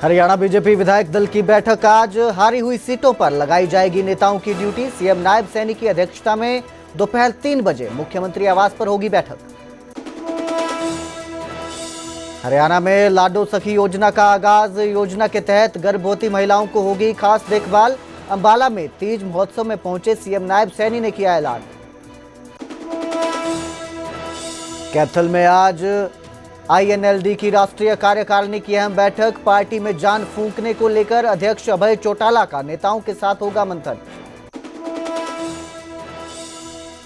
Haryana BJP विधायक दल की बैठक आज। हारी हुई सीटों पर लगाई जाएगी नेताओं की ड्यूटी। सीएम नायब सैनी की अध्यक्षता में दोपहर 3 बजे मुख्यमंत्री आवास पर होगी बैठक। हरियाणा में लाडो सखी योजना का आगाज। योजना के तहत गर्भवती महिलाओं को होगी खास देखभाल। अंबाला में तीज महोत्सव में पहुंचे सीएम नायब सैनी ने किया ऐलान। कैथल में आज आईएनएलडी की राष्ट्रीय कार्यकारिणी की अहम बैठक। पार्टी में जान फूंकने को लेकर अध्यक्ष अभय चौटाला का नेताओं के साथ होगा मंथन।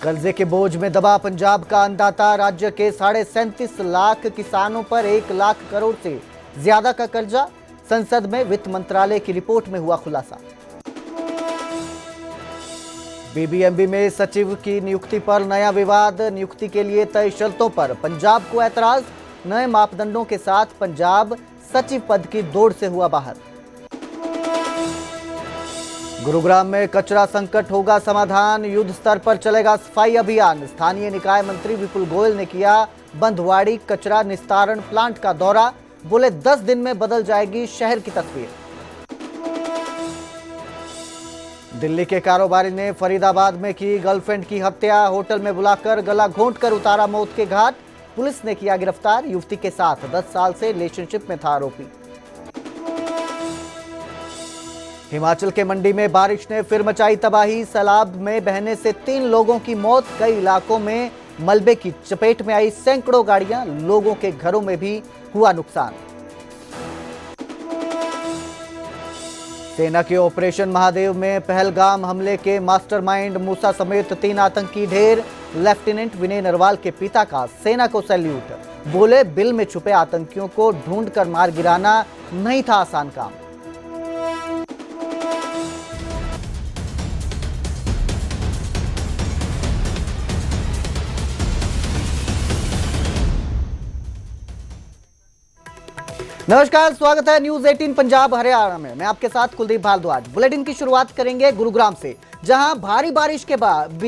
कर्जे के बोझ में दबा पंजाब का अन्नदाता। राज्य के 37.5 लाख किसानों पर 1 लाख करोड़ से ज्यादा का कर्जा। संसद में वित्त मंत्रालय की रिपोर्ट में हुआ खुलासा। बीबीएमबी में सचिव की नियुक्ति पर नया विवाद। नियुक्ति के लिए तय शर्तों पर पंजाब को ऐतराज। नए मापदंडों के साथ पंजाब सचिव पद की दौड़ से हुआ बाहर। गुरुग्राम में कचरा संकट होगा समाधान। युद्ध स्तर पर चलेगा सफाई अभियान। स्थानीय निकाय मंत्री विपुल गोयल ने किया बंधवाड़ी कचरा निस्तारण प्लांट का दौरा। बोले 10 दिन में बदल जाएगी शहर की तस्वीर। दिल्ली के कारोबारी ने फरीदाबाद में की गर्लफ्रेंड की हत्या। होटल में बुलाकर गला घोंटकर उतारा मौत के घाट। पुलिस ने किया गिरफ्तार। युवती के साथ 10 साल से रिलेशनशिप में था आरोपी। हिमाचल के मंडी में बारिश ने फिर मचाई तबाही। सैलाब में बहने से 3 लोगों की मौत। कई इलाकों में मलबे की चपेट में आई सैकड़ों गाड़ियां। लोगों के घरों में भी हुआ नुकसान। सेना के ऑपरेशन महादेव में पहलगाम हमले के मास्टरमाइंड मूसा समेत 3 आतंकी ढेर। लेफ्टिनेंट विनय नरवाल के पिता का सेना को सैल्यूट। बोले बिल में छुपे आतंकियों को ढूंढकर मार गिराना नहीं था आसान काम। नमस्कार, स्वागत है न्यूज 18 पंजाब हरियाणा में। मैं आपके साथ कुलदीप भारद्वाज। बुलेटिन की शुरुआत करेंगे गुरुग्राम से, जहां भारी बारिश के बाद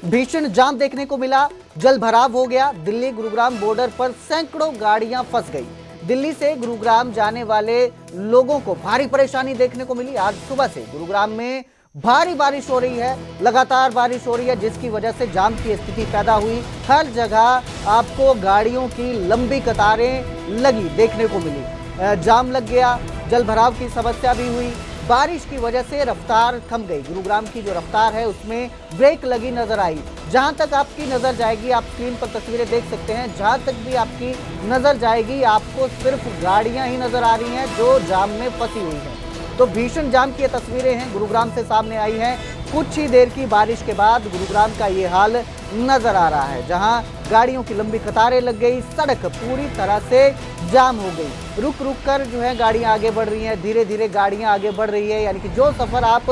भीषण जाम देखने को मिला। जल भराव हो गया। दिल्ली गुरुग्राम बॉर्डर पर सैकड़ों गाड़ियां फंस गई। दिल्ली से गुरुग्राम जाने वाले लोगों को भारी परेशानी देखने को मिली। आज सुबह से गुरुग्राम में भारी बारिश हो रही है। लगातार बारिश हो रही है, जिसकी वजह से जाम की स्थिति पैदा हुई। हर जगह आपको गाड़ियों की लंबी कतारें लगी देखने को मिली। जाम लग गया। जल भराव की समस्या भी हुई। बारिश की वजह से रफ्तार थम गई। गुरुग्राम की जो रफ्तार है उसमें ब्रेक लगी नजर आई। जहां तक आपकी नजर जाएगी, आप स्क्रीन पर तस्वीरें देख सकते हैं, जहां तक भी आपकी नजर जाएगी आपको सिर्फ गाड़ियां ही नजर आ रही हैं जो जाम में फंसी हुई हैं। तो भीषण जाम की तस्वीरें हैं गुरुग्राम से सामने आई हैं। कुछ ही देर की बारिश के बाद गुरुग्राम का ये हाल नजर आ रहा है, जहां गाड़ियों की लंबी कतारें लग गई। सड़क पूरी तरह से जाम हो गई। रुक रुक कर जो है गाड़ियां आगे बढ़ रही हैं। धीरे धीरे गाड़ियां आगे बढ़ रही है। यानी कि जो सफर आप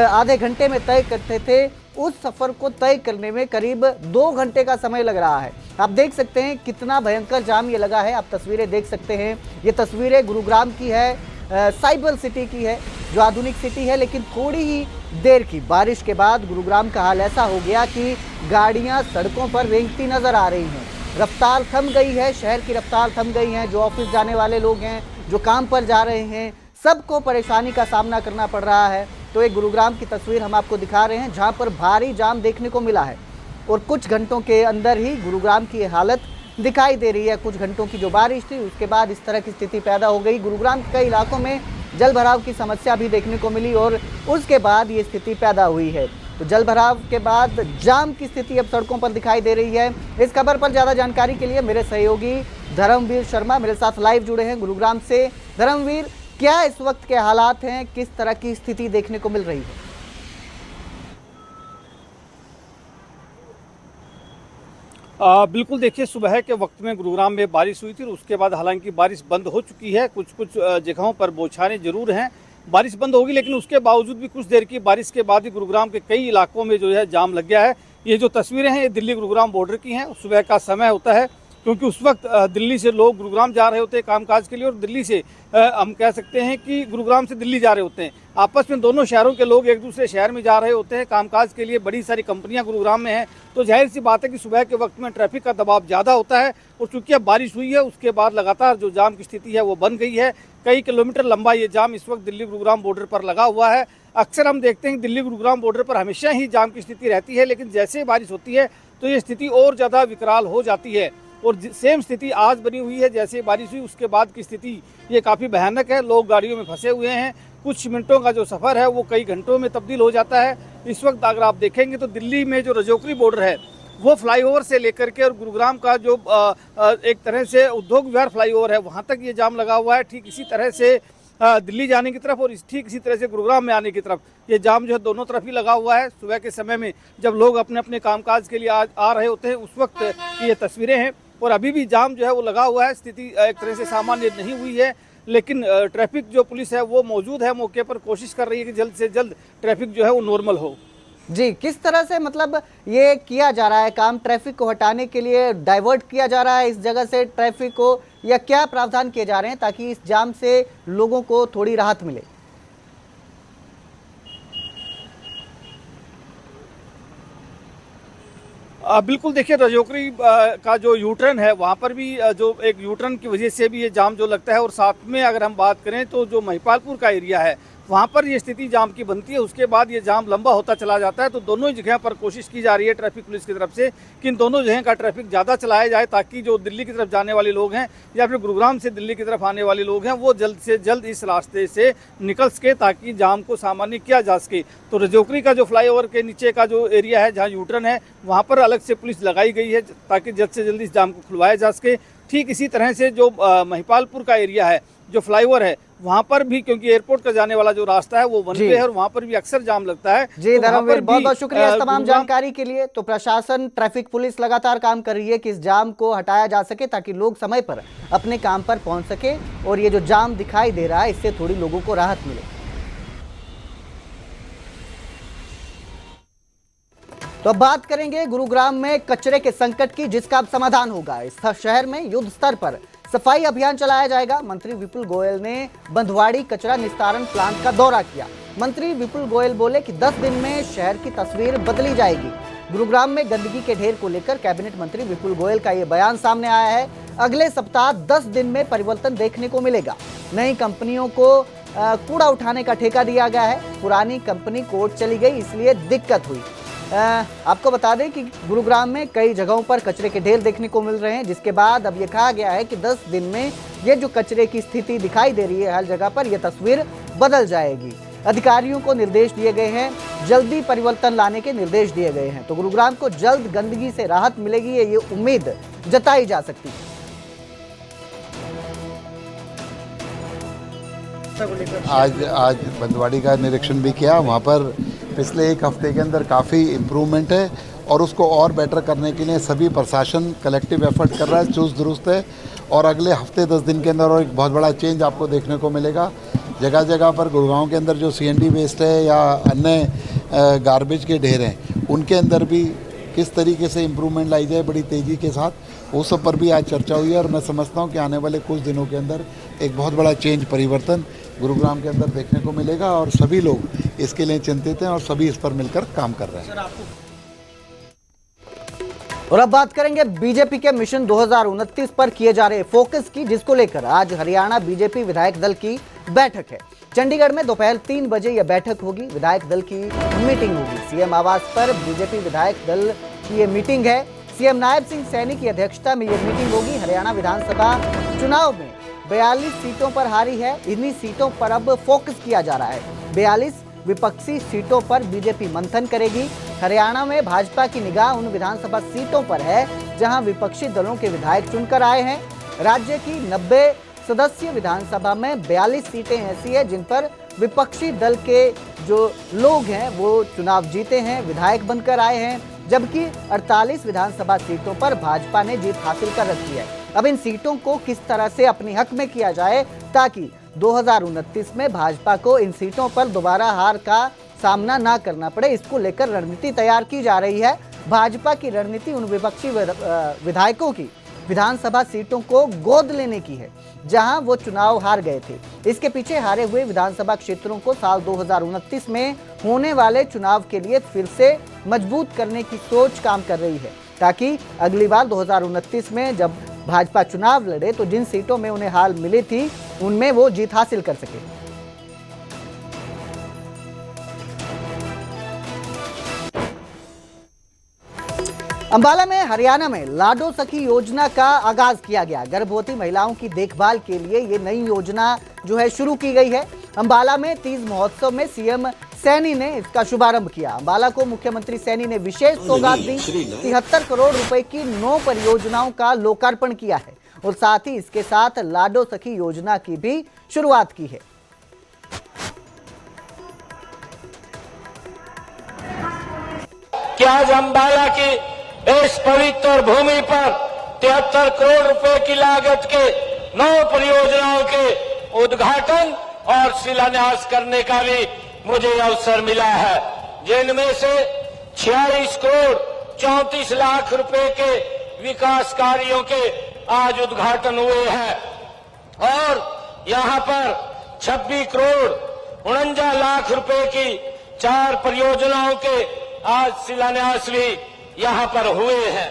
आधे घंटे में तय करते थे, उस सफर को तय करने में करीब 2 घंटे का समय लग रहा है। आप देख सकते हैं कितना भयंकर जाम ये लगा है। आप तस्वीरें देख सकते हैं। ये तस्वीरें गुरुग्राम की है, साइबर सिटी की है, जो आधुनिक सिटी है। लेकिन थोड़ी ही देर की बारिश के बाद गुरुग्राम का हाल ऐसा हो गया कि गाड़ियां सड़कों पर रेंगती नजर आ रही हैं। रफ्तार थम गई है। शहर की रफ्तार थम गई है। जो ऑफिस जाने वाले लोग हैं, जो काम पर जा रहे हैं, सबको परेशानी का सामना करना पड़ रहा है। तो एक गुरुग्राम की तस्वीर हम आपको दिखा रहे हैं, जहां पर भारी जाम देखने को मिला है। और कुछ घंटों के अंदर ही गुरुग्राम की हालत दिखाई दे रही है। कुछ घंटों की जो बारिश थी उसके बाद इस तरह की स्थिति पैदा हो गई। गुरुग्राम के कई इलाकों में जल भराव की समस्या भी देखने को मिली और उसके बाद ये स्थिति पैदा हुई है। तो जल भराव के बाद जाम की स्थिति अब सड़कों पर दिखाई दे रही है। इस खबर पर ज़्यादा जानकारी के लिए मेरे सहयोगी धर्मवीर शर्मा मेरे साथ लाइव जुड़े हैं गुरुग्राम से। धर्मवीर, क्या इस वक्त के हालात हैं? किस तरह की स्थिति देखने को मिल रही है? बिल्कुल, देखिए सुबह के वक्त में गुरुग्राम में बारिश हुई थी और उसके बाद हालांकि बारिश बंद हो चुकी है। कुछ जगहों पर बौछारें जरूर हैं। बारिश बंद होगी, लेकिन उसके बावजूद भी कुछ देर की बारिश के बाद ही गुरुग्राम के कई इलाकों में जो है जाम लग गया है। ये जो तस्वीरें हैं ये दिल्ली गुरुग्राम बॉर्डर की हैं। सुबह का समय होता है, क्योंकि उस वक्त दिल्ली से लोग गुरुग्राम जा रहे होते हैं कामकाज के लिए, और दिल्ली से हम कह सकते हैं कि गुरुग्राम से दिल्ली जा रहे होते हैं। आपस में दोनों शहरों के लोग एक दूसरे शहर में जा रहे होते हैं कामकाज के लिए। बड़ी सारी कंपनियां गुरुग्राम में हैं, तो तो जाहिर सी बात है कि सुबह के वक्त में ट्रैफिक का दबाव ज़्यादा होता है। और चूंकि अब बारिश हुई है, उसके बाद लगातार जो जाम की स्थिति है वो बन गई है। कई किलोमीटर लंबा ये जाम इस वक्त दिल्ली गुरुग्राम बॉर्डर पर लगा हुआ है। अक्सर हम देखते हैं कि दिल्ली गुरुग्राम बॉर्डर पर हमेशा ही जाम की स्थिति रहती है, लेकिन जैसे बारिश होती है तो ये स्थिति और ज़्यादा विकराल हो जाती है। और सेम स्थिति आज बनी हुई है। जैसे बारिश हुई उसके बाद की स्थिति ये काफ़ी भयानक है। लोग गाड़ियों में फंसे हुए हैं। कुछ मिनटों का जो सफ़र है वो कई घंटों में तब्दील हो जाता है। इस वक्त अगर आप देखेंगे तो दिल्ली में जो रजौकरी बॉर्डर है वो फ्लाईओवर से लेकर के और गुरुग्राम का जो एक तरह से उद्योग विहार फ्लाईओवर है वहाँ तक ये जाम लगा हुआ है। ठीक इसी तरह से दिल्ली जाने की तरफ और ठीक इसी तरह से गुरुग्राम में आने की तरफ ये जाम जो है दोनों तरफ ही लगा हुआ है। सुबह के समय में जब लोग अपने अपने कामकाज के लिए आ रहे होते हैं उस वक्त की ये तस्वीरें हैं। और अभी भी जाम जो है वो लगा हुआ है। स्थिति एक तरह से सामान्य नहीं हुई है, लेकिन ट्रैफिक जो पुलिस है वो मौजूद है मौके पर, कोशिश कर रही है कि जल्द से जल्द ट्रैफिक जो है वो नॉर्मल हो। जी, किस तरह से मतलब ये किया जा रहा है काम, ट्रैफिक को हटाने के लिए डाइवर्ट किया जा रहा है इस जगह से ट्रैफिक को, या क्या प्रावधान किए जा रहे हैं ताकि इस जाम से लोगों को थोड़ी राहत मिले? बिल्कुल देखिए, रजौकरी का जो यूटर्न है वहाँ पर भी जो एक यूटर्न की वजह से भी ये जाम जो लगता है। और साथ में अगर हम बात करें तो जो महिपालपुर का एरिया है वहाँ पर ये स्थिति जाम की बनती है, उसके बाद ये जाम लंबा होता चला जाता है। तो दोनों ही जगह पर कोशिश की जा रही है ट्रैफिक पुलिस की तरफ से कि इन दोनों जगह का ट्रैफिक ज़्यादा चलाया जाए ताकि जो दिल्ली की तरफ जाने वाले लोग हैं या फिर गुरुग्राम से दिल्ली की तरफ आने वाले लोग हैं वो जल्द से जल्द इस रास्ते से निकल सके ताकि जाम को सामान्य किया जा सके। तो रजौकरी का जो फ्लाईओवर के नीचे का जो एरिया है जहाँ यूटर्न है वहाँ पर अलग से पुलिस लगाई गई है ताकि जल्द से जल्द इस जाम को खुलवाया जा सके। ठीक इसी तरह से जो महिपालपुर का एरिया है, जो फ्लाईओवर है वहाँ पर भी, क्योंकि एयरपोर्ट का जाने वाला जो रास्ता है वो वन वे है और वहाँ पर भी अक्सर जाम लगता है। जी तो धर्मवीर, बहुत बहुत शुक्रिया इस तमाम जानकारी के लिए। तो प्रशासन, ट्रैफिक पुलिस लगातार काम कर रही है कि इस जाम को हटाया जा सके ताकि लोग समय पर अपने काम पर पहुंच सके और ये जो जाम दिखाई दे रहा है इससे थोड़ी लोगों को राहत मिले। तो अब बात करेंगे गुरुग्राम में कचरे के संकट की, जिसका अब समाधान होगा। इस शहर में युद्ध स्तर पर सफाई अभियान चलाया जाएगा। मंत्री विपुल गोयल ने बंधवाड़ी कचरा निस्तारण प्लांट का दौरा किया। मंत्री विपुल गोयल बोले कि 10 दिन में शहर की तस्वीर बदली जाएगी। गुरुग्राम में गंदगी के ढेर को लेकर कैबिनेट मंत्री विपुल गोयल का यह बयान सामने आया है। अगले सप्ताह 10 दिन में परिवर्तन देखने को मिलेगा। नई कंपनियों को कूड़ा उठाने का ठेका दिया गया है। पुरानी कंपनी कोर्ट चली गई, इसलिए दिक्कत हुई। आपको बता दें कि गुरुग्राम में कई जगहों पर कचरे के ढेर देखने को मिल रहे हैं, जिसके बाद अब ये कहा गया है कि 10 दिन में ये जो कचरे की स्थिति दिखाई दे रही है हर जगह पर, यह तस्वीर बदल जाएगी। अधिकारियों को निर्देश दिए गए हैं, जल्दी परिवर्तन लाने के निर्देश दिए गए हैं। तो गुरुग्राम को जल्द गंदगी से राहत मिलेगी, ये उम्मीद जताई जा सकती है। आज बंधवाड़ी का निरीक्षण भी किया। वहाँ पर पिछले एक हफ्ते के अंदर काफ़ी इम्प्रूवमेंट है और उसको और बेटर करने के लिए सभी प्रशासन कलेक्टिव एफर्ट कर रहा है, चुस्त दुरुस्त है। और अगले हफ्ते 10 दिन के अंदर और एक बहुत बड़ा चेंज आपको देखने को मिलेगा। जगह जगह पर गुड़गांव के अंदर जो CND वेस्ट है या अन्य गार्बेज के ढेर हैं, उनके अंदर भी किस तरीके से इम्प्रूवमेंट लाई जाए बड़ी तेज़ी के साथ, वो सब पर भी आज चर्चा हुई है। और मैं समझता हूँ कि आने वाले कुछ दिनों के अंदर एक बहुत बड़ा चेंज, परिवर्तन गुरुग्राम के अंदर देखने को मिलेगा और सभी लोग इसके लिए चिंतित हैं और सभी इस पर मिलकर काम कर रहे हैं। और अब बात करेंगे बीजेपी के मिशन 2029 पर किए जा रहे फोकस की, जिसको लेकर आज हरियाणा बीजेपी विधायक दल की बैठक है। चंडीगढ़ में दोपहर 3 बजे यह बैठक होगी। विधायक दल की मीटिंग होगी। सीएम आवास पर बीजेपी विधायक दल की ये मीटिंग है। सीएम नायब सिंह सैनी की अध्यक्षता में यह मीटिंग होगी। हरियाणा विधानसभा चुनाव में 42 सीटों पर हारी है। इन्हीं सीटों पर अब फोकस किया जा रहा है। 42 विपक्षी सीटों पर बीजेपी मंथन करेगी। हरियाणा में भाजपा की निगाह उन विधानसभा सीटों पर है जहां विपक्षी दलों के विधायक चुनकर आए हैं। राज्य की 90 सदस्यीय विधानसभा में 42 सीटें ऐसी है जिन पर विपक्षी दल के जो लोग हैं वो चुनाव जीते हैं, विधायक बनकर आए हैं, जबकि 48 विधानसभा सीटों पर भाजपा ने जीत हासिल कर रखी है। अब इन सीटों को किस तरह से अपने हक में किया जाए ताकि 2029 में भाजपा को इन सीटों पर दोबारा हार का सामना ना करना पड़े, इसको लेकर रणनीति तैयार की जा रही है। भाजपा की रणनीति उन विपक्षी विधायकों की विधानसभा सीटों को गोद लेने की है, जहां वो चुनाव हार गए थे। इसके पीछे हारे हुए विधानसभा क्षेत्रों को साल 2029 में होने वाले चुनाव के लिए फिर से मजबूत करने की सोच काम कर रही है, ताकि अगली बार 2029 में जब भाजपा चुनाव लड़े तो जिन सीटों में उन्हें हार मिली थी उनमें वो जीत हासिल कर सके। अंबाला में हरियाणा में लाडो सखी योजना का आगाज किया गया। गर्भवती महिलाओं की देखभाल के लिए ये नई योजना जो है शुरू की गई है। अंबाला में तीज महोत्सव में सीएम सैनी ने इसका शुभारंभ किया। अंबाला को मुख्यमंत्री सैनी ने विशेष सौगात दी। 73 करोड़ रुपए की 9 परियोजनाओं का लोकार्पण किया है और साथ ही इसके साथ लाडो सखी योजना की भी शुरुआत की है। क्या आज अंबाला की इस पवित्र भूमि पर 73 करोड़ रुपए की लागत के 9 परियोजनाओं के उद्घाटन और शिलान्यास करने का भी मुझे अवसर मिला है, जिनमें से 46 करोड़ 34 लाख रुपए के विकास कार्यों के आज उद्घाटन हुए हैं और यहां पर 26 करोड़ 49 लाख रुपए की 4 परियोजनाओं के आज शिलान्यास भी यहां पर हुए हैं।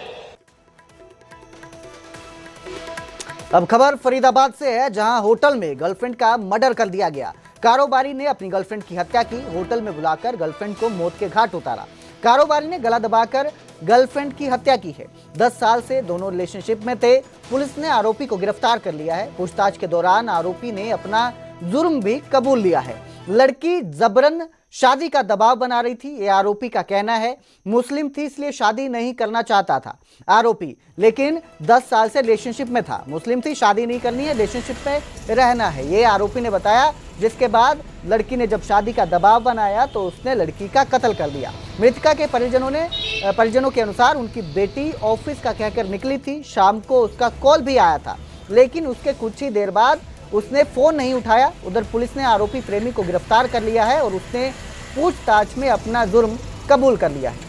अब खबर फरीदाबाद से है, जहां होटल में गर्लफ्रेंड का मर्डर कर दिया गया। कारोबारी ने अपनी गर्लफ्रेंड की हत्या की। होटल में बुलाकर गर्लफ्रेंड को मौत के घाट उतारा। कारोबारी ने गला दबाकर गर्लफ्रेंड की हत्या की है। 10 साल से दोनों रिलेशनशिप में थे। पुलिस ने आरोपी को गिरफ्तार कर लिया है। पूछताछ के दौरान आरोपी ने अपना जुर्म भी कबूल लिया है। लड़की जबरन शादी का दबाव बना रही थी, ये आरोपी का कहना है। मुस्लिम थी इसलिए शादी नहीं करना चाहता था आरोपी, लेकिन 10 साल से रिलेशनशिप में था। मुस्लिम थी, शादी नहीं करनी है, रिलेशनशिप में रहना है, ये आरोपी ने बताया। जिसके बाद लड़की ने जब शादी का दबाव बनाया तो उसने लड़की का कत्ल कर दिया। मृतका के परिजनों के अनुसार उनकी बेटी ऑफिस का कहकर निकली थी। शाम को उसका कॉल भी आया था, लेकिन उसके कुछ ही देर बाद उसने फोन नहीं उठाया। उधर पुलिस ने आरोपी प्रेमी को गिरफ्तार कर लिया है और उसने पूछताछ में अपना जुर्म कबूल कर लिया है।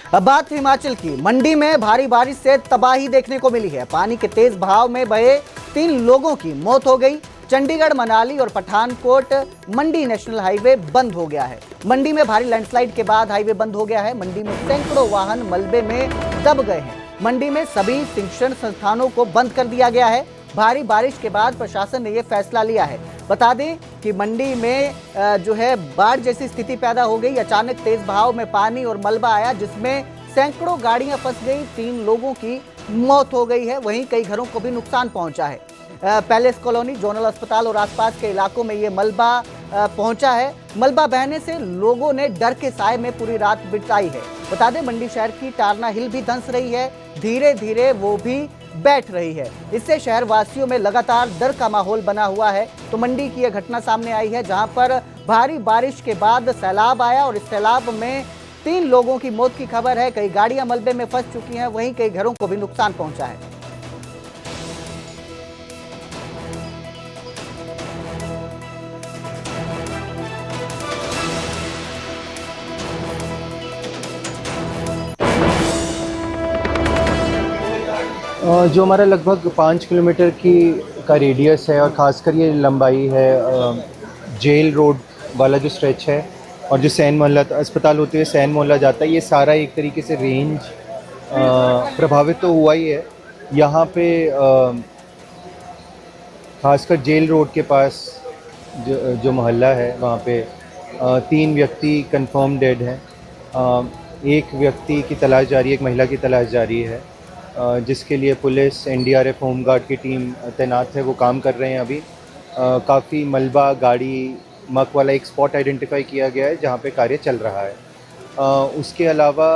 अब बात हिमाचल की। मंडी में भारी बारिश से तबाही देखने को मिली है। पानी के तेज बहाव में बहे 3 लोगों की मौत हो गई। चंडीगढ़, मनाली और पठानकोट मंडी नेशनल हाईवे बंद हो गया है। मंडी में भारी लैंडस्लाइड के बाद हाईवे बंद हो गया है। मंडी में सैकड़ों वाहन मलबे में दब गए हैं। मंडी में सभी शिक्षण संस्थानों को बंद कर दिया गया है। भारी बारिश के बाद प्रशासन ने यह फैसला लिया है। बता दें कि मंडी में जो है बाढ़ जैसी स्थिति पैदा हो गई। अचानक तेज बहाव में पानी और मलबा आया, जिसमें सैकड़ों गाड़ियां फंस गई। 3 लोगों की मौत हो गई है, वहीं कई घरों को भी नुकसान पहुंचा है। पैलेस कॉलोनी, जोनल अस्पताल और आसपास के इलाकों में ये मलबा पहुंचा है। मलबा बहने से लोगों ने डर के साए में पूरी रात बिताई है। बता दें मंडी शहर की टारना हिल भी धंस रही है, धीरे धीरे वो भी बैठ रही है। इससे शहर वासियों में लगातार डर का माहौल बना हुआ है। तो मंडी की यह घटना सामने आई है, जहां पर भारी बारिश के बाद सैलाब आया और इस सैलाब में 3 लोगों की मौत की खबर है। कई गाड़ियां मलबे में फंस चुकी हैं, वहीं कई घरों को भी नुकसान पहुंचा है। जो हमारा लगभग 5 किलोमीटर का रेडियस है और ख़ासकर ये लंबाई है जेल रोड वाला जो स्ट्रेच है और जो सैन मोहल्ला अस्पताल होते हुए सैन मोहल्ला जाता है, ये सारा एक तरीके से रेंज प्रभावित तो हुआ ही है। यहाँ पे ख़ासकर जेल रोड के पास जो मोहल्ला है वहाँ पे 3 व्यक्ति कंफर्म डेड हैं। एक व्यक्ति की तलाश जारी है, एक महिला की तलाश जारी है, जिसके लिए पुलिस, एनडीआरएफ, होमगार्ड की टीम तैनात है, वो काम कर रहे हैं अभी। काफ़ी मलबा, गाड़ी, मक वाला एक स्पॉट आइडेंटिफाई किया गया है जहाँ पे कार्य चल रहा है। उसके अलावा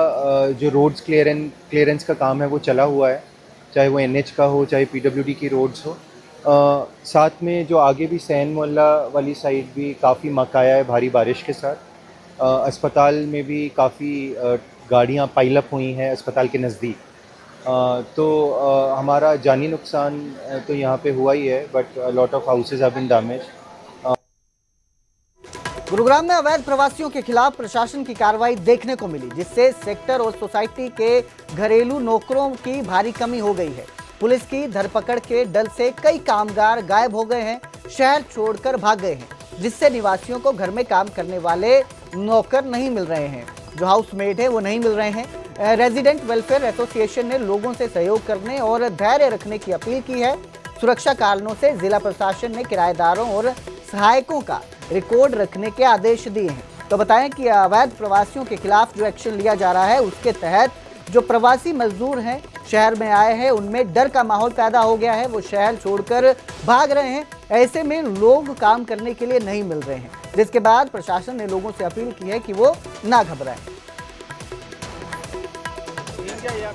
जो रोड्स क्लियरेंस का काम है वो चला हुआ है, चाहे वो एनएच का हो, चाहे पीडब्ल्यूडी की रोड्स हो। साथ में जो आगे भी सैन मोहल्ला वाली साइड भी काफ़ी मक आया है भारी बारिश के साथ। अस्पताल में भी काफ़ी गाड़ियाँ पाइल अप हुई हैं अस्पताल के नज़दीक। तो हमारा जानी नुकसान तो यहाँ पे हुआ ही है, but lot of houses have been damaged. Gurugram में अवैध प्रवासियों के खिलाफ प्रशासन की कार्रवाई देखने को मिली, जिससे सेक्टर और सोसाइटी के घरेलू नौकरों की भारी कमी हो गई है। पुलिस की धरपकड़ के डर से कई कामगार गायब हो गए हैं, शहर छोड़कर भाग गए हैं, जिससे निवासियों को घर में काम करने वाले नौकर नहीं मिल रहे हैं, जो हाउसमेट है वो नहीं मिल रहे हैं। रेजिडेंट वेलफेयर एसोसिएशन ने लोगों से सहयोग करने और धैर्य रखने की अपील की है। सुरक्षा कारणों से जिला प्रशासन ने किराएदारों और सहायकों का रिकॉर्ड रखने के आदेश दिए हैं। तो बताएं कि अवैध प्रवासियों के खिलाफ जो एक्शन लिया जा रहा है, उसके तहत जो प्रवासी मजदूर हैं, शहर में आए हैं, उनमें डर का माहौल पैदा हो गया है, वो शहर छोड़कर भाग रहे हैं। ऐसे में लोग काम करने के लिए नहीं मिल रहे हैं, जिसके बाद प्रशासन ने लोगों से अपील की है कि वो ना घबराएं।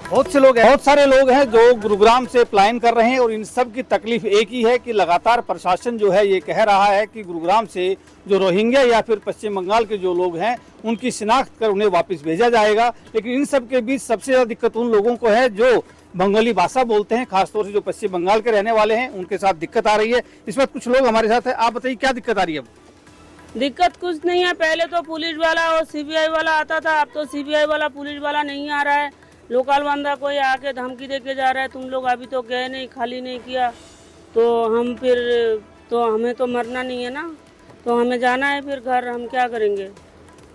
बहुत सारे लोग हैं जो गुरुग्राम से पलायन कर रहे हैं और इन सब की तकलीफ एक ही है कि लगातार प्रशासन जो है ये कह रहा है कि गुरुग्राम से जो रोहिंग्या या फिर पश्चिम बंगाल के जो लोग हैं उनकी शिनाख्त कर उन्हें वापस भेजा जाएगा। लेकिन इन सब के बीच सबसे ज्यादा दिक्कत उन लोगों को है जो बंगाली भाषा बोलते हैं, खासतौर से जो पश्चिम बंगाल के रहने वाले हैं, उनके साथ दिक्कत आ रही है। इस वक्त कुछ लोग हमारे साथ है, आप बताइए क्या दिक्कत आ रही है? दिक्कत कुछ नहीं है, पहले तो पुलिस वाला और सीबीआई वाला आता था, अब तो सीबीआई वाला पुलिस वाला नहीं आ रहा है। लोकल बंदा कोई आके धमकी देके जा रहा है, तुम लोग अभी तो गए नहीं, खाली नहीं किया, तो हम फिर तो हमें तो मरना नहीं है ना, तो हमें जाना है फिर घर, हम क्या करेंगे?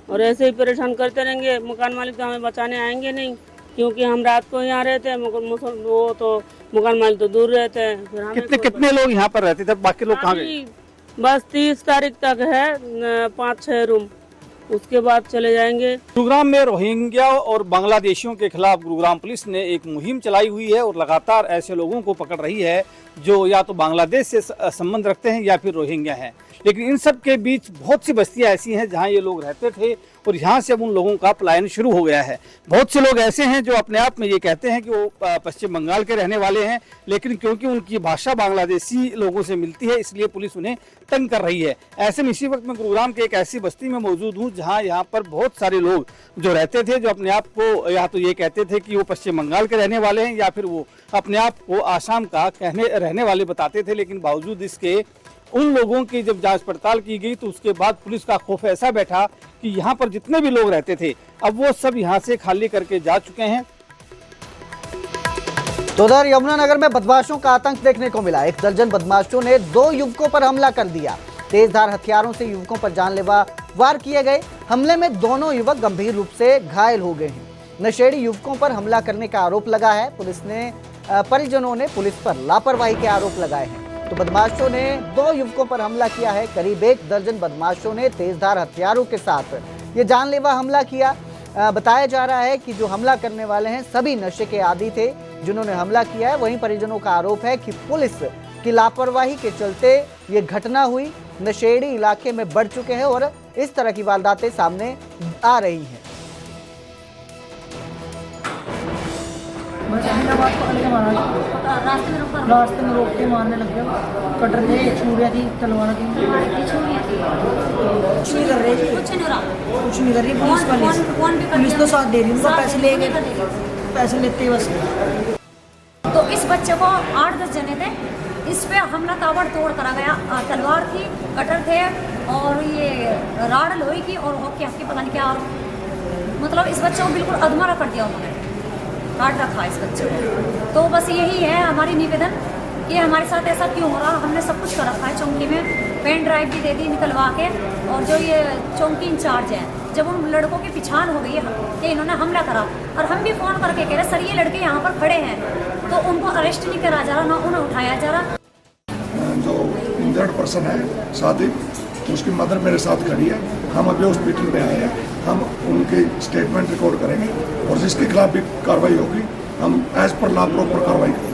और ऐसे ही परेशान करते रहेंगे। मकान मालिक तो हमें बचाने आएंगे नहीं, क्योंकि हम रात को यहाँ रहते हैं, वो तो मकान मालिक तो दूर रहते हैं। फिर हमें कितने लोग यहाँ पर रहते थे, बाकी लोग कहाँ गए? बस 30 तारीख तक है 5-6 रूम, उसके बाद चले जाएंगे। गुरुग्राम में रोहिंग्या और बांग्लादेशियों के खिलाफ गुरुग्राम पुलिस ने एक मुहिम चलाई हुई है और लगातार ऐसे लोगों को पकड़ रही है जो या तो बांग्लादेश से संबंध रखते हैं या फिर रोहिंग्या हैं। लेकिन इन सब के बीच बहुत सी बस्तियां ऐसी हैं जहां ये लोग रहते थे और यहाँ से अब उन लोगों का पलायन शुरू हो गया है। बहुत से लोग ऐसे हैं जो अपने आप में ये कहते हैं कि वो पश्चिम बंगाल के रहने वाले हैं, लेकिन क्योंकि उनकी भाषा बांग्लादेशी लोगों से मिलती है इसलिए पुलिस उन्हें तंग कर रही है। ऐसे में इसी वक्त मैं गुरुग्राम के एक ऐसी बस्ती में मौजूद हूँ जहाँ यहाँ पर बहुत सारे लोग जो रहते थे, जो अपने आप को या तो ये कहते थे कि वो पश्चिम बंगाल के रहने वाले हैं या फिर वो अपने आप को आसाम का रहने वाले बताते थे। लेकिन बावजूद इसके उन लोगों की जब जांच पड़ताल की गई तो उसके बाद पुलिस का खौफ ऐसा बैठा कि यहाँ पर जितने भी लोग रहते थे अब वो सब यहाँ से खाली करके जा चुके हैं। तो उधर यमुनानगर में बदमाशों का आतंक देखने को मिला। 1 दर्जन बदमाशों ने 2 युवकों पर हमला कर दिया। तेजधार हथियारों से युवकों पर जानलेवा वार किए गए। हमले में दोनों युवक गंभीर रूप से घायल हो गए हैं। नशेड़ी युवकों पर हमला करने का आरोप लगा है। परिजनों ने पुलिस पर लापरवाही के आरोप लगाए हैं। तो बदमाशों ने 2 युवकों पर हमला किया है। करीब 1 दर्जन बदमाशों ने तेजधार हथियारों के साथ ये जानलेवा हमला किया। बताया जा रहा है कि जो हमला करने वाले हैं सभी नशे के आदी थे जिन्होंने हमला किया है। वहीं परिजनों का आरोप है कि पुलिस की लापरवाही के चलते ये घटना हुई। नशेड़ी इलाके में बढ़ चुके हैं और इस तरह की वारदातें सामने आ रही हैं। रास्ते में रोक के मारने लग गए, कटर थे, छुरियाँ थी, तलवार थी, कुछ नहीं कर रही पुलिस वाले। पुलिस तो साथ दे रही, उनका पैसे ले गए, पैसे लेते बस। तो इस बच्चे को 8-10 जने थे, इस पे हमला ताबड़ तोड़ करा गया। तलवार थी, कटर थे और ये राड लोही की और हॉकी हॉकी पता नहीं क्या, मतलब इस बच्चे को बिल्कुल अधमरा कर दिया उन्होंने, काट रखा इस बच्चे को। तो बस यही है हमारी निवेदन कि हमारे साथ ऐसा क्यों हो रहा। हमने सब कुछ कर रखा है चौकी में, पेन ड्राइव भी दे दी निकलवा के। और जो ये चौकी इंचार्ज है, जब उन लड़कों की पहचान हो गई है कि इन्होंने हमला करा और हम भी फ़ोन करके कह रहे सर ये लड़के यहाँ पर खड़े हैं, तो उनको अरेस्ट नहीं करा जा रहा, ना उन्हें उठाया जा रहा। जो इंजर्ड पर्सन है सादिक, उसकी मदर मेरे साथ खड़ी है। हम अभी हॉस्पिटल में आए हैं, हम उनकी स्टेटमेंट रिकॉर्ड करेंगे और जिसके खिलाफ भी कार्रवाई होगी हम एज पर लॉ प्रॉपर कार्रवाई करेंगे।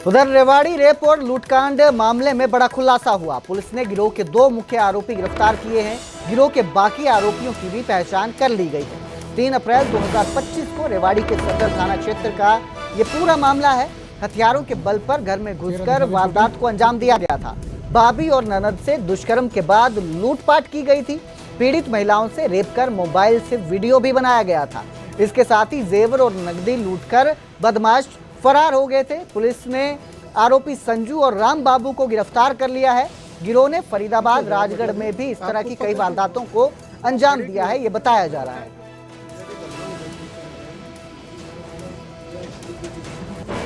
उधर रेवाड़ी रेप और लूटकांड मामले में बड़ा खुलासा हुआ। पुलिस ने गिरोह के 2 मुख्य आरोपी गिरफ्तार किए हैं। गिरोह के बाकी आरोपियों की भी पहचान कर ली गई है। 3 अप्रैल 2025 को रेवाड़ी के सदर थाना क्षेत्र का ये पूरा मामला है। हथियारों के बल पर घर में घुसकर वारदात को अंजाम दिया गया था। भाभी और ननद से दुष्कर्म के बाद लूटपाट की गई थी। पीड़ित महिलाओं से रेप कर मोबाइल से वीडियो भी बनाया गया था। इसके साथ ही जेवर और नकदी लूटकर बदमाश फरार हो गए थे। पुलिस ने आरोपी संजू और राम बाबू को गिरफ्तार कर लिया है। गिरोह ने फरीदाबाद, राजगढ़ में भी इस तरह की कई वारदातों को अंजाम दिया है, ये बताया जा रहा है।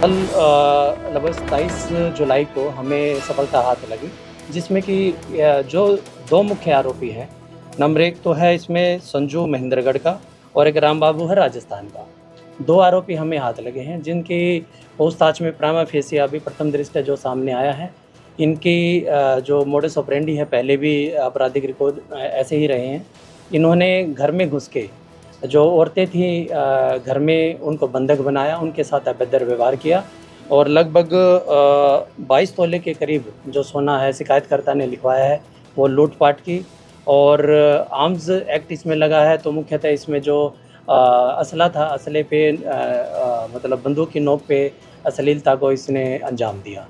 कल लगभग 27 जुलाई को हमें सफलता हाथ लगी, जिसमें कि जो 2 मुख्य आरोपी हैं, नंबर 1 तो है इसमें संजू महेंद्रगढ़ का और एक राम बाबू है राजस्थान का। 2 आरोपी हमें हाथ लगे हैं, जिनकी पूछताछ में प्राइमा फेसी अभी प्रथम दृष्टया जो सामने आया है, इनकी जो मोडस ऑपरेंडी है, पहले भी आपराधिक रिकॉर्ड ऐसे ही रहे हैं। इन्होंने घर में घुस के जो औरतें थी घर में उनको बंधक बनाया, उनके साथ अभद्र व्यवहार किया और लगभग 22 तोले के करीब जो सोना है शिकायतकर्ता ने लिखवाया है वो लूटपाट की। और आर्म्स एक्ट इसमें लगा है, तो मुख्यतः इसमें जो असला था, असले पे मतलब बंदूक की नोक पे अश्लीलता को इसने अंजाम दिया।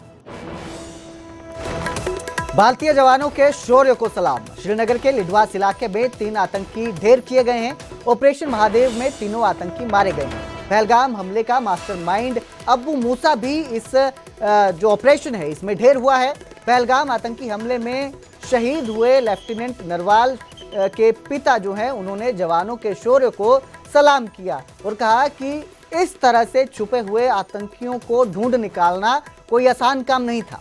भारतीय जवानों के शौर्य को सलाम। श्रीनगर के लिडवास इलाके में 3 आतंकी ढेर किए गए हैं। ऑपरेशन महादेव में तीनों आतंकी मारे गए हैं। पहलगाम हमले का मास्टरमाइंड अब्बू मूसा भी इस जो ऑपरेशन है इसमें ढेर हुआ है। पहलगाम आतंकी हमले में शहीद हुए लेफ्टिनेंट नरवाल के पिता जो हैं, उन्होंने जवानों के शौर्य को सलाम किया और कहा कि इस तरह से छुपे हुए आतंकियों को ढूंढ निकालना कोई आसान काम नहीं था।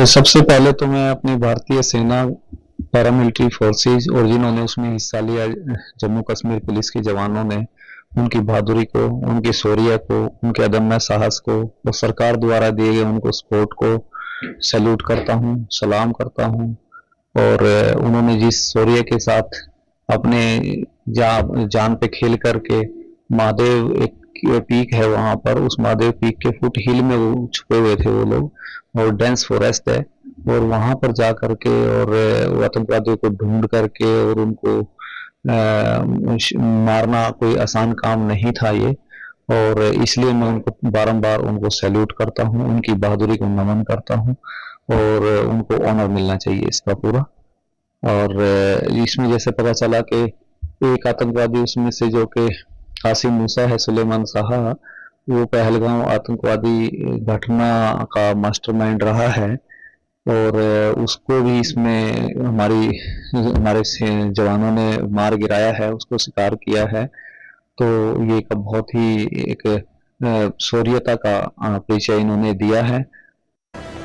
सबसे पहले तो मैं अपनी भारतीय सेना, पैरामिलिट्री फोर्सेज और जिन्होंने उसमें हिस्सा लिया, जम्मू कश्मीर पुलिस के जवानों ने, उनकी बहादुरी को, उनके शौर्य को, उनके अदम्य साहस को और सरकार द्वारा दिए गए उनको सपोर्ट को सैल्यूट करता हूं, सलाम करता हूं। और उन्होंने जिस शौर्य के साथ अपने जान पे खेल करके महादेव एक पीक है वहां पर, उस महादेव पीक के फुट हिल में वो छुपे हुए थे वो लोग, और डेंस फॉरेस्ट है, और वहां पर जा करके और आतंकवादियों को ढूंढ करके और उनको मारना कोई आसान काम नहीं था ये। और इसलिए मैं उनको बारंबार उनको सैल्यूट करता हूँ, उनकी बहादुरी को नमन करता हूँ और उनको ऑनर मिलना चाहिए इसका पूरा। और इसमें जैसे पता चला कि एक आतंकवादी उसमें से जो कि कासिम मूसा है, सुलेमान साहा, वो पहलगाम आतंकवादी घटना का मास्टरमाइंड रहा है और उसको भी इसमें हमारे जवानों ने मार गिराया है, उसको शिकार किया है। तो ये एक बहुत ही एक शौर्यता का परिचय इन्होंने दिया है।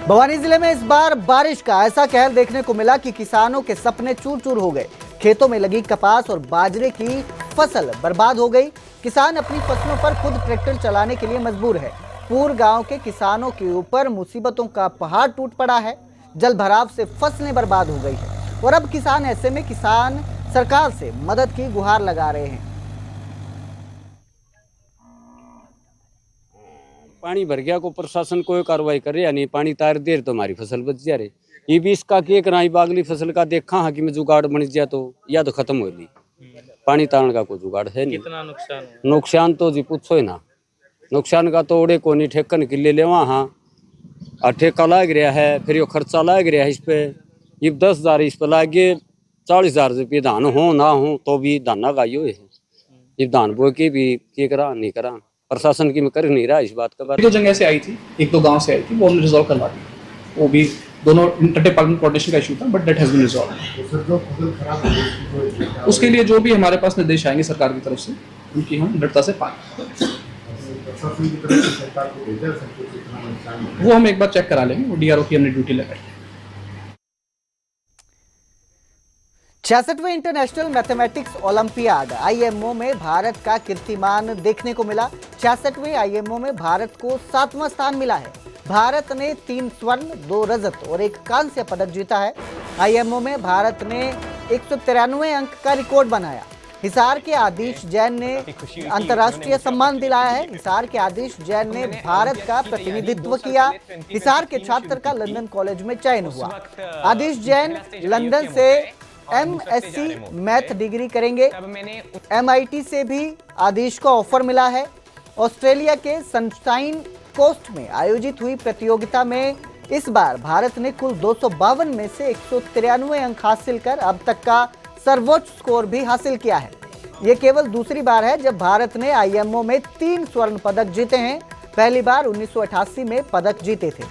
बवानी जिले में इस बार बारिश का ऐसा कहर देखने को मिला कि किसानों के सपने चूर चूर हो गए। खेतों में लगी कपास और बाजरे की फसल बर्बाद हो गई। किसान अपनी फसलों पर खुद ट्रैक्टर चलाने के लिए मजबूर है। पूर गांव के किसानों के ऊपर मुसीबतों का पहाड़ टूट पड़ा है। जल भराव से फसलें बर्बाद हो गई है और अब किसान ऐसे में सरकार से मदद की गुहार लगा रहे हैं। पानी भर गया को प्रशासन कोई कार्रवाई कर रहा नहीं, पानी तार देर तो हमारी फसल बच जा रही। ये भी इसका कि एक राई बागली फसल का देखा हाँ कि मैं जुगाड़ बन गया तो या तो खत्म हो रही, पानी तारण का कोई जुगाड़ है नहीं। कितना नुकसान? नुकसान तो जी पूछो ही ना, नुकसान का तो ओड़े को नहीं ठेकन किले ले वहाँ और ठेका लाग रहा है, फिर ये खर्चा लाग रहा है इस पे, ये 10,000 इस पे लाग गए, 40,000 रुपये धान हो ना हो तो भी धाना का यो है। ये धान बो के भी क्या करा नहीं करा, प्रशासन की में कर नहीं रहा इस बात का। जो जंग ऐसे आई थी, 1-2 गांव से आई थी, वो हमने रिजॉल्व करवा दी। वो भी दोनों इंटरडिपार्टमेंट कोऑर्डिनेशन का इशू था, but that has been resolve. उसके लिए जो भी हमारे पास निर्देश आएंगे सरकार की तरफ से, उनकी हम दृढ़ता से पाएंगे। वो हम एक बार चेक करा लेंगे, वो डीआरओ की हमने ड्यूटी लगाई है। 66वें इंटरनेशनल मैथमेटिक्स ओलंपियाड आईएमओ में भारत का कीर्तिमान देखने को मिला। 66वें आईएमओ में भारत को 7वां स्थान मिला है। भारत ने 3 स्वर्ण, 2 रजत और 1 कांस्य पदक जीता है। आईएमओ में भारत ने 193 अंक का रिकॉर्ड बनाया। हिसार के आदिश जैन ने अंतर्राष्ट्रीय सम्मान दिलाया है। हिसार के आदिश जैन ने भारत का प्रतिनिधित्व किया। हिसार के छात्र का लंदन कॉलेज में चयन हुआ। आदिश जैन लंदन से MSc मैथ डिग्री करेंगे। MIT से भी आदिश को ऑफर मिला है। ऑस्ट्रेलिया के सनशाइन कोस्ट में आयोजित हुई प्रतियोगिता में इस बार भारत ने कुल 252 में से 193 अंक हासिल कर अब तक का सर्वोच्च स्कोर भी हासिल किया है। ये केवल दूसरी बार है जब भारत ने आईएमओ में 3 स्वर्ण पदक जीते हैं। पहली बार 1988 में पदक जीते थे।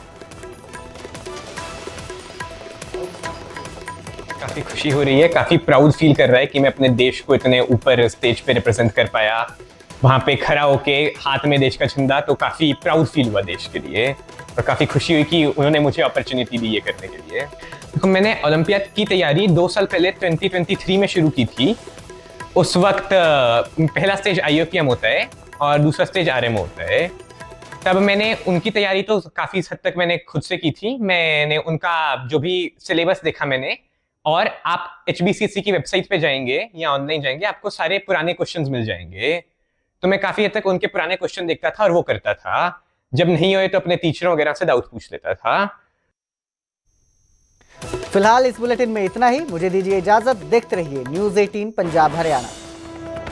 काफी खुशी हो रही है, काफी प्राउड फील कर रहा है कि मैं अपने देश को इतने ऊपर स्टेज पे रिप्रेजेंट कर पाया, वहां पे खड़ा होके हाथ में देश का झंडा, तो काफी प्राउड फील हुआ देश के लिए और काफी खुशी हुई कि उन्होंने मुझे अपॉर्चुनिटी दी ये करने के लिए। तो मैंने ओलंपियाड की तैयारी 2 साल पहले 2023 में शुरू की थी। उस वक्त पहला स्टेज IOPM होता है और दूसरा स्टेज RMO होता है। तब मैंने उनकी तैयारी तो काफी हद तक मैंने खुद से की थी। मैंने उनका जो भी सिलेबस देखा मैंने, और आप HBCC की वेबसाइट पे जाएंगे या ऑनलाइन जाएंगे, आपको सारे पुराने क्वेश्चंस मिल जाएंगे। तो मैं काफी हद तक उनके पुराने क्वेश्चन देखता था और वो करता था। जब नहीं हुए तो अपने टीचरों वगैरह से डाउट पूछ लेता था। फिलहाल इस बुलेटिन में इतना ही। मुझे दीजिए इजाजत। देखते रहिए न्यूज़ 18 पंजाब हरियाणा।